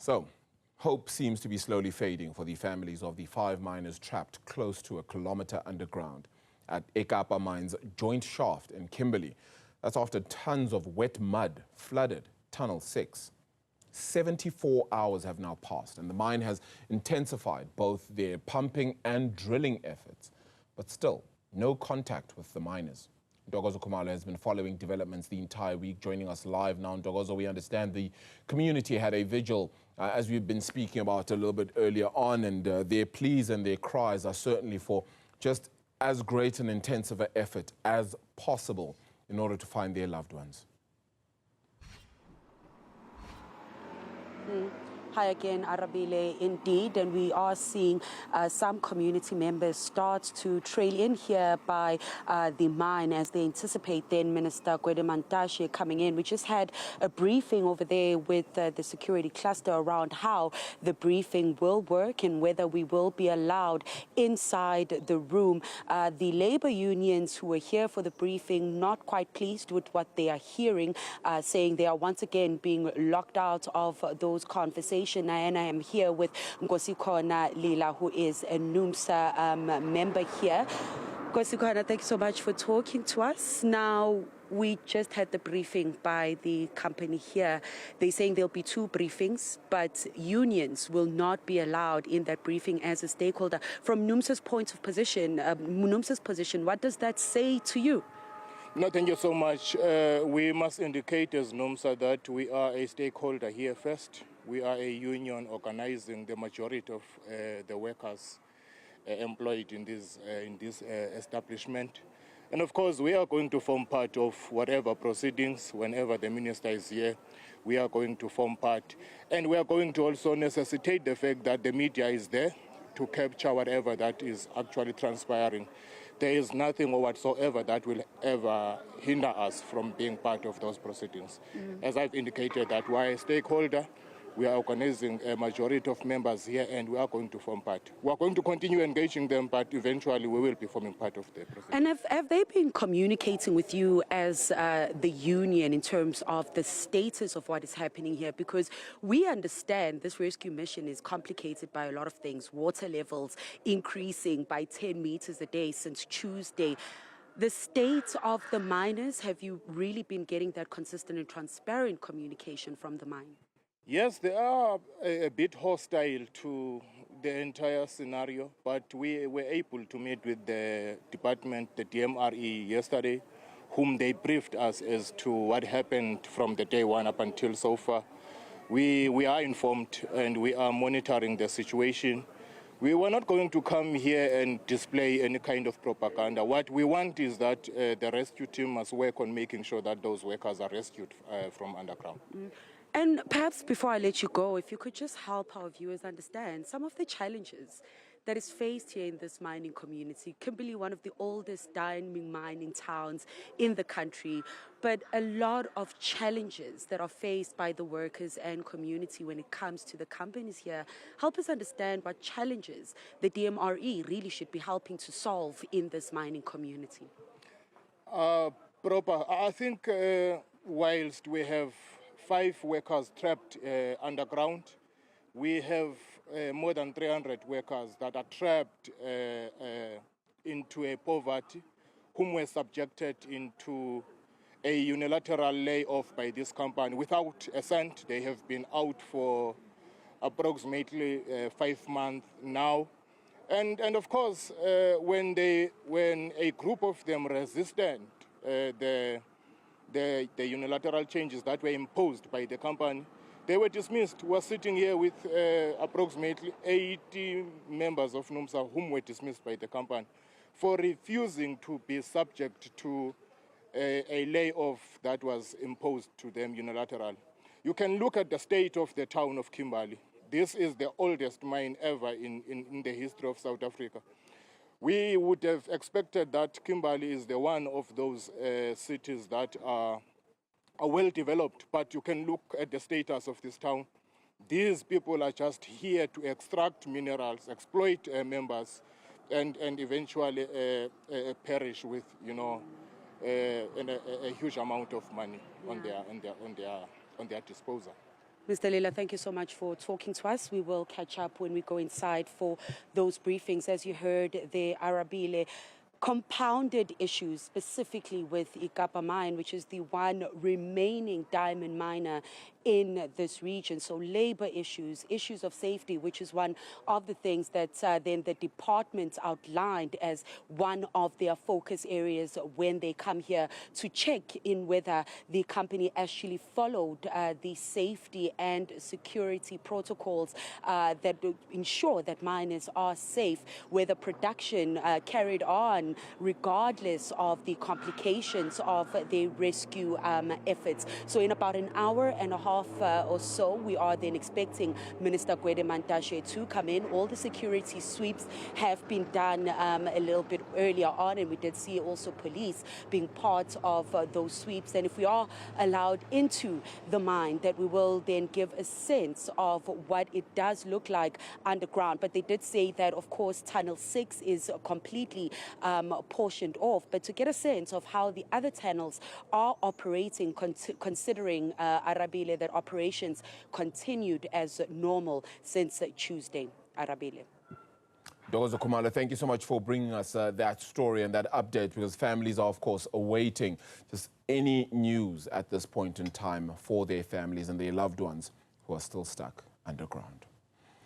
So, hope seems to be slowly fading for the families of the 5 miners trapped close to a kilometer underground at Ekapa Mines Joint Shaft in Kimberley. That's after tons of wet mud flooded Tunnel 6. 74 hours have now passed, and the mine has intensified both their pumping and drilling efforts. But still, no contact with the miners. Ntokozo Khumalo has been following developments the entire week, joining us live now. Ntokozo, we understand the community had a vigil, as we've been speaking about a little bit earlier on, and their pleas and their cries are certainly for just as great and intensive an effort as possible in order to find their loved ones. Hi again, Arabile, indeed, and we are seeing some community members start to trail in here by the mine as they anticipate then Minister Gwede Mantashe coming in. We just had a briefing over there with the security cluster around how the briefing will work and whether we will be allowed inside the room. The labor unions who were here for the briefing not quite pleased with what they are hearing, saying they are once again being locked out of those conversations. And I am here with Nkosikhona Lila, who is a NUMSA member here. Nkosikhona, thank you so much for talking to us. Now, we just had the briefing by the company here. They're saying there'll be 2 briefings, but unions will not be allowed in that briefing as a stakeholder. From NUMSA's point of position, NUMSA's position, what does that say to you? No, thank you so much. We must indicate as NUMSA that we are a stakeholder here first. We are a union organizing the majority of the workers employed in this establishment. And of course, we are going to form part of whatever proceedings. Whenever the minister is here, we are going to form part. And we are going to also necessitate the fact that the media is there to capture whatever that is actually transpiring. There is nothing or whatsoever that will ever hinder us from being part of those proceedings. As I've indicated, that we are a stakeholder. We are organizing a majority of members here, and we are going to form part. We are going to continue engaging them, but eventually we will be forming part of the process. And have they been communicating with you as the union in terms of the status of what is happening here? Because we understand this rescue mission is complicated by a lot of things. Water levels increasing by 10 meters a day since Tuesday. The state of the miners, have you really been getting that consistent and transparent communication from the mine? Yes, they are a bit hostile to the entire scenario, but we were able to meet with the department, the DMRE, yesterday, whom they briefed us as to what happened from the day 1 up until so far. We are informed and we are monitoring the situation. We were not going to come here and display any kind of propaganda. What we want is that the rescue team must work on making sure that those workers are rescued from underground. And perhaps before I let you go, if you could just help our viewers understand some of the challenges that is faced here in this mining community. Kimberley, one of the oldest diamond mining towns in the country, but a lot of challenges that are faced by the workers and community when it comes to the companies here. Help us understand what challenges the DMRE really should be helping to solve in this mining community. I think whilst we have 5 workers trapped underground, we have more than 300 workers that are trapped into a poverty, whom were subjected into a unilateral layoff by this company without a cent. They have been out for approximately 5 months now. And of course, when a group of them resisted the unilateral changes that were imposed by the company, they were dismissed. We're sitting here with approximately 80 members of NUMSA whom were dismissed by the company for refusing to be subject to a layoff that was imposed to them unilaterally. You can look at the state of the town of Kimberley. This is the oldest mine ever in the history of South Africa. We would have expected that Kimberley is the one of those cities that are well developed, but you can look at the status of this town. These people are just here to extract minerals, exploit members, and eventually perish with, a huge amount of money on their disposal. Mr. Lila, thank you so much for talking to us. We will catch up when we go inside for those briefings. As you heard, the Arabile compounded issues, specifically with Ekapa Mine, which is the one remaining diamond miner in this region. So labor issues, issues of safety, which is one of the things that then the department outlined as one of their focus areas when they come here to check in whether the company actually followed the safety and security protocols that ensure that miners are safe, whether production carried on regardless of the complications of the rescue efforts. So in about an hour and a half or so, we are then expecting Minister Gwede Mantashe to come in. All the security sweeps have been done a little bit earlier on, and we did see also police being part of those sweeps. And if we are allowed into the mine, that we will then give a sense of what it does look like underground. But they did say that, of course, Tunnel 6 is completely portioned off, but to get a sense of how the other tunnels are operating, considering Arabile, that operations continued as normal since Tuesday. Arabile. Ntokozo Khumalo, thank you so much for bringing us that story and that update, because families are, of course, awaiting just any news at this point in time for their families and their loved ones who are still stuck underground.